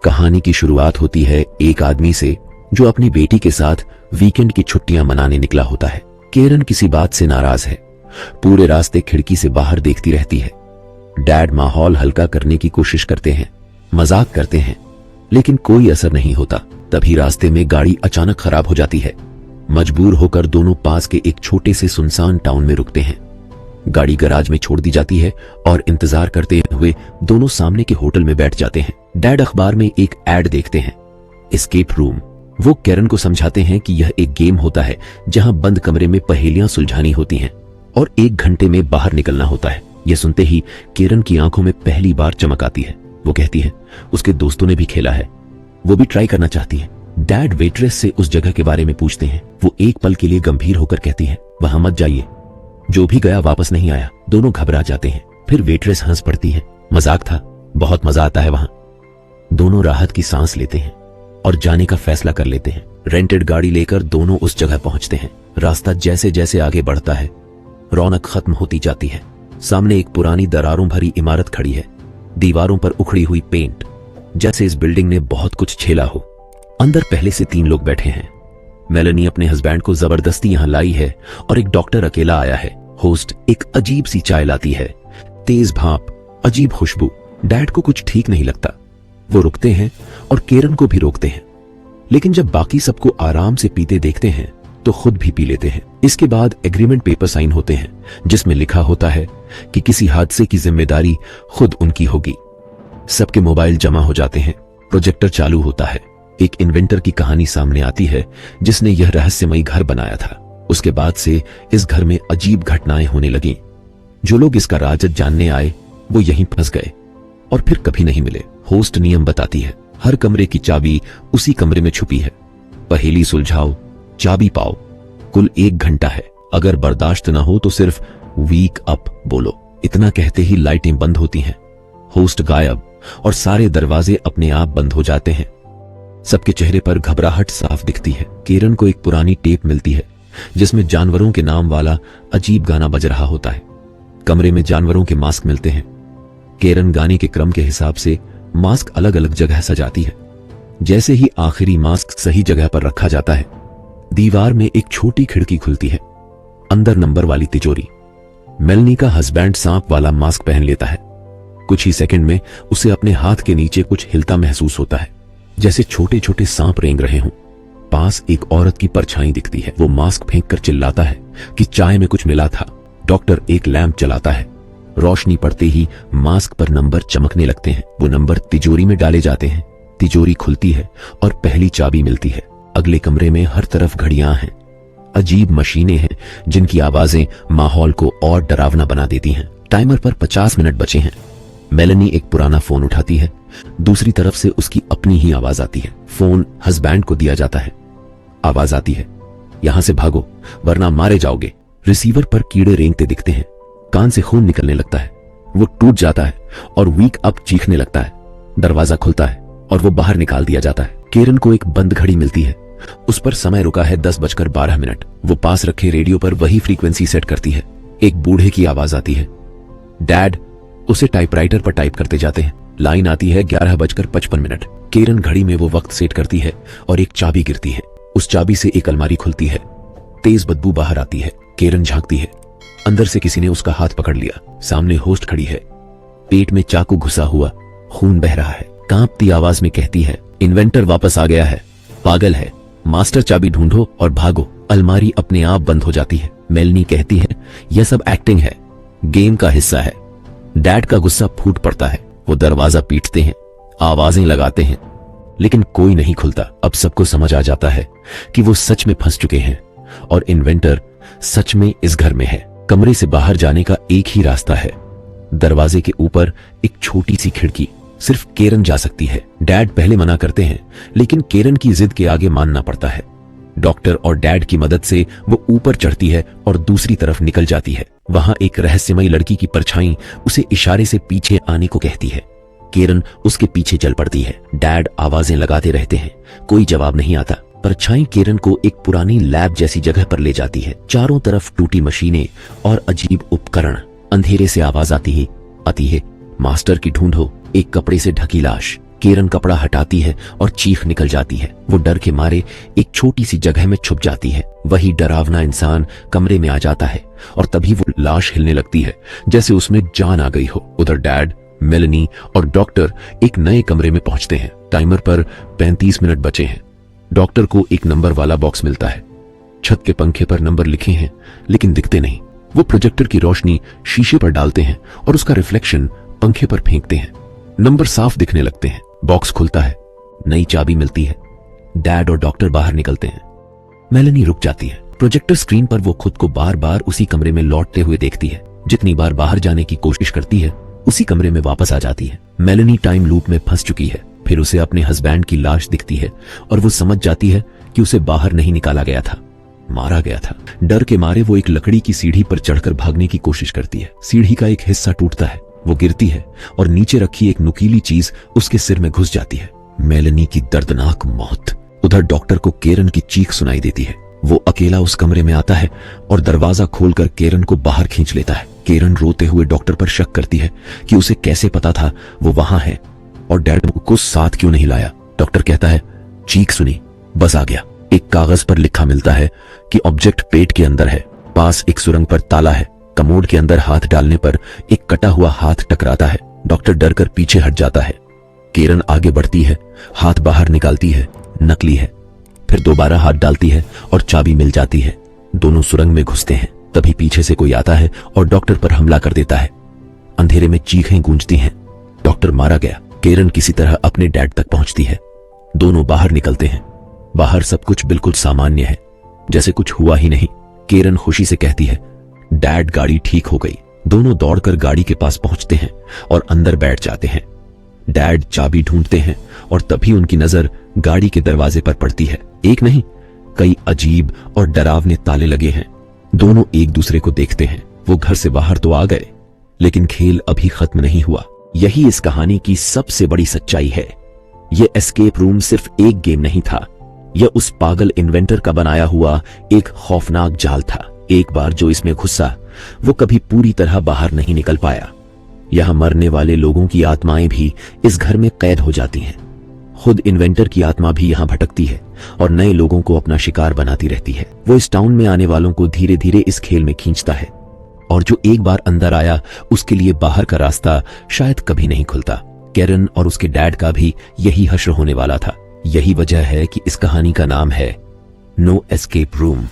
कहानी की शुरुआत होती है एक आदमी से जो अपनी बेटी के साथ वीकेंड की छुट्टियां मनाने निकला होता है। केरन किसी बात से नाराज है। पूरे रास्ते खिड़की से बाहर देखती रहती है। डैड माहौल हल्का करने की कोशिश करते हैं, मजाक करते हैं, लेकिन कोई असर नहीं होता। तभी रास्ते में गाड़ी अचानक खराब हो जाती है। मजबूर होकर दोनों पास के एक छोटे से सुनसान टाउन में रुकते हैं। गाड़ी गराज में छोड़ दी जाती है और इंतजार करते हुए दोनों सामने के होटल में बैठ जाते हैं। डैड अखबार में एक एड देखते हैं, एस्केप रूम। वो केरन को समझाते हैं कि यह एक गेम होता है जहां बंद कमरे में पहेलियां सुलझानी होती हैं और 1 घंटे में बाहर निकलना होता है। यह सुनते ही केरन की आंखों में पहली बार चमक आती है। वो कहती है उसके दोस्तों ने भी खेला है, वो भी ट्राई करना चाहती है। डैड वेट्रेस से उस जगह के बारे में पूछते हैं। वो एक पल के लिए गंभीर होकर कहती है, वहां मत जाइए, जो भी गया वापस नहीं आया। दोनों घबरा जाते हैं। फिर वेट्रेस हंस पड़ती है, मजाक था, बहुत मजा आता है वहां। दोनों राहत की सांस लेते हैं और जाने का फैसला कर लेते हैं। रेंटेड गाड़ी लेकर दोनों उस जगह पहुंचते हैं। रास्ता जैसे जैसे आगे बढ़ता है, रौनक खत्म होती जाती है। सामने एक पुरानी दरारों भरी इमारत खड़ी है, दीवारों पर उखड़ी हुई पेंट, जैसे इस बिल्डिंग ने बहुत कुछ झेला हो। अंदर पहले से 3 लोग बैठे हैं। मेलेनी अपने हस्बैंड को जबरदस्ती यहां लाई है और एक डॉक्टर अकेला आया है। होस्ट एक अजीब सी चाय लाती है, तेज भाप, अजीब खुशबू। डैड को कुछ ठीक नहीं लगता। वो रुकते हैं और केरन को भी रोकते हैं, लेकिन जब बाकी सबको आराम से पीते देखते हैं तो खुद भी पी लेते हैं। इसके बाद एग्रीमेंट पेपर साइन होते हैं जिसमें लिखा होता है कि किसी हादसे की जिम्मेदारी खुद उनकी होगी। सबके मोबाइल जमा हो जाते हैं। प्रोजेक्टर चालू होता है। एक इन्वेंटर की कहानी सामने आती है जिसने यह रहस्यमयी घर बनाया था। उसके बाद से इस घर में अजीब घटनाएं होने लगीं। जो लोग इसका राज जानने आए वो यहीं फंस गए और फिर कभी नहीं मिले। होस्ट नियम बताती है, हर कमरे की चाबी उसी कमरे में छुपी है। पहेली सुलझाओ, चाबी पाओ। कुल 1 घंटा है। अगर बर्दाश्त ना हो तो सिर्फ वीक अप बोलो। इतना कहते ही लाइटें बंद होती हैं। होस्ट गायब और सारे दरवाजे अपने आप बंद हो जाते हैं। सबके चेहरे पर घबराहट साफ दिखती है। केरन को एक पुरानी टेप मिलती है जिसमें जानवरों के नाम वाला अजीब गाना बज रहा होता है। कमरे में जानवरों के मास्क मिलते हैं। केरन गाने के क्रम के हिसाब से मास्क अलग अलग जगह सजाती है। जैसे ही आखिरी मास्क सही जगह पर रखा जाता है, दीवार में एक छोटी खिड़की खुलती है। अंदर नंबर वाली तिजोरी। मेलनी का हस्बैंड सांप वाला मास्क पहन लेता है। कुछ ही सेकंड में उसे अपने हाथ के नीचे कुछ हिलता महसूस होता है, जैसे छोटे छोटे सांप रेंग रहे हों। पास एक औरत की परछाई दिखती है। वो मास्क फेंककर चिल्लाता है कि चाय में कुछ मिला था। डॉक्टर एक लैंप जलाता है। रोशनी पड़ते ही मास्क पर नंबर चमकने लगते हैं। वो नंबर तिजोरी में डाले जाते हैं। तिजोरी खुलती है और पहली चाबी मिलती है। अगले कमरे में हर तरफ घड़ियां हैं, अजीब मशीनें हैं जिनकी आवाजें माहौल को और डरावना बना देती हैं। टाइमर पर 50 मिनट बचे हैं। मेलेनी एक पुराना फोन उठाती है। दूसरी तरफ से उसकी अपनी ही आवाज आती है। फोन हस्बैंड को दिया जाता है। आवाज आती है, यहां से भागो वरना मारे जाओगे। रिसीवर पर कीड़े रेंगते दिखते हैं। कान से खून निकलने लगता है। वो टूट जाता है और वीक अप चीखने लगता है। दरवाजा खुलता है और वो बाहर निकाल दिया जाता है। केरन को एक बंद घड़ी मिलती है। उस पर समय रुका है 10:12। वो पास रखे रेडियो पर वही फ्रीक्वेंसी सेट करती है। एक बूढ़े की आवाज आती है, डैड। उसे टाइपराइटर पर टाइप करते जाते हैं। लाइन आती है 11:55। केरन घड़ी में वो वक्त सेट करती है और एक चाबी गिरती है। उस चाबी से एक अलमारी खुलती है। तेज बदबू बाहर आती है। केरन झांकती है। अंदर से किसी ने उसका हाथ पकड़ लिया। सामने होस्ट खड़ी है, पेट में चाकू घुसा हुआ, खून बह रहा है। कांपती आवाज में कहती है, इन्वेंटर वापस आ गया है, पागल है, मास्टर चाबी ढूंढो और भागो। अलमारी अपने आप बंद हो जाती है। मेलनी कहती है, यह सब एक्टिंग है, गेम का हिस्सा है। डैड का गुस्सा फूट पड़ता है। वो दरवाजा पीटते हैं, आवाजें लगाते हैं, लेकिन कोई नहीं खुलता। अब सबको समझ आ जाता है कि वो सच में फंस चुके हैं और इन्वेंटर सच में इस घर में है। कमरे से बाहर जाने का एक ही रास्ता है। दरवाजे के ऊपर एक छोटी सी खिड़की, सिर्फ केरन जा सकती है। डैड पहले मना करते हैं, लेकिन केरन की जिद के आगे मानना पड़ता है। डॉक्टर और डैड की मदद से वो ऊपर चढ़ती है और दूसरी तरफ निकल जाती है। वहां एक रहस्यमयी लड़की की परछाई उसे इशारे से पीछे आने को कहती है। केरन उसके पीछे चल पड़ती है। डैड आवाजें लगाते रहते हैं, कोई जवाब नहीं आता। परछाई केरन को एक पुरानी लैब जैसी जगह पर ले जाती है। चारों तरफ टूटी मशीनें और अजीब उपकरण। अंधेरे से आवाज आती है, मास्टर की ढूंढो। एक कपड़े से ढकी लाश। केरन कपड़ा हटाती है और चीख निकल जाती है। वो डर के मारे एक छोटी सी जगह में छुप जाती है। वही डरावना इंसान कमरे में आ जाता है और तभी वो लाश हिलने लगती है जैसे उसमें जान आ गई हो। उधर डैड, मेलेनी और डॉक्टर एक नए कमरे में पहुंचते हैं। टाइमर पर 35 मिनट बचे हैं। डॉक्टर को एक नंबर वाला बॉक्स मिलता है। छत के पंखे पर नंबर लिखे हैं लेकिन दिखते नहीं। वो प्रोजेक्टर की रोशनी शीशे पर डालते हैं और उसका रिफ्लेक्शन पंखे पर फेंकते हैं। नंबर साफ दिखने लगते हैं। बॉक्स खुलता है, नई चाबी मिलती है। डैड और डॉक्टर बाहर निकलते हैं। मेलेनी रुक जाती है। प्रोजेक्टर स्क्रीन पर वो खुद को बार बार उसी कमरे में लौटते हुए देखती है। जितनी बार बाहर जाने की कोशिश करती है उसी कमरे में वापस आ जाती है। मेलेनी टाइम लूप में फंस चुकी है। फिर उसे अपने हस्बैंड की लाश दिखती है और वो समझ जाती है कि उसे बाहर नहीं निकाला गया था, मारा गया था। डर के मारे वो एक लकड़ी की सीढ़ी पर चढ़कर भागने की कोशिश करती है। सीढ़ी का एक हिस्सा टूटता है। वो गिरती है और नीचे रखी एक नुकीली चीज उसके सिर में घुस जाती है। मेलेनी की दर्दनाक मौत। उधर डॉक्टर को केरन की चीख सुनाई देती है। वो अकेला उस कमरे में आता है और दरवाजा खोलकर केरन को बाहर खींच लेता है। केरन रोते हुए डॉक्टर पर शक करती है कि उसे कैसे पता था वो वहां है और डैड को साथ क्यों नहीं लाया। डॉक्टर कहता है, चीख सुनी, बस आ गया। एक कागज पर लिखा मिलता है कि ऑब्जेक्ट पेट के अंदर है। पास एक सुरंग पर ताला है। कमोड के अंदर हाथ डालने पर एक कटा हुआ हाथ टकराता है। डॉक्टर डरकर पीछे हट जाता है। केरन आगे बढ़ती है, हाथ बाहर निकालती है, नकली है। फिर दोबारा हाथ डालती है और चाबी मिल जाती है। दोनों सुरंग में घुसते हैं। तभी पीछे से कोई आता है और डॉक्टर पर हमला कर देता है। अंधेरे में चीखें गूंजती हैं, डॉक्टर मारा गया। केरन किसी तरह अपने डैड तक पहुंचती है। दोनों बाहर निकलते हैं। बाहर सब कुछ बिल्कुल सामान्य है, जैसे कुछ हुआ ही नहीं। केरन खुशी से कहती है, डैड, गाड़ी ठीक हो गई। दोनों दौड़कर गाड़ी के पास पहुंचते हैं और अंदर बैठ जाते हैं। डैड चाबी ढूंढते हैं और तभी उनकी नजर गाड़ी के दरवाजे पर पड़ती है। एक नहीं, कई अजीब और डरावने ताले लगे हैं। दोनों एक दूसरे को देखते हैं। वो घर से बाहर तो आ गए, लेकिन खेल अभी खत्म नहीं हुआ। यही इस कहानी की सबसे बड़ी सच्चाई है। यह एस्केप रूम सिर्फ एक गेम नहीं था, यह उस पागल इन्वेंटर का बनाया हुआ एक खौफनाक जाल था। एक बार जो इसमें घुसा, वो कभी पूरी तरह बाहर नहीं निकल पाया। यहां मरने वाले लोगों की आत्माएं भी इस घर में कैद हो जाती हैं। खुद इन्वेंटर की आत्मा भी यहां भटकती है और नए लोगों को अपना शिकार बनाती रहती है। वो इस टाउन में आने वालों को धीरे धीरे इस खेल में खींचता है और जो एक बार अंदर आया उसके लिए बाहर का रास्ता शायद कभी नहीं खुलता। केरन और उसके डैड का भी यही हश्र होने वाला था। यही वजह है कि इस कहानी का नाम है नो एस्केप रूम।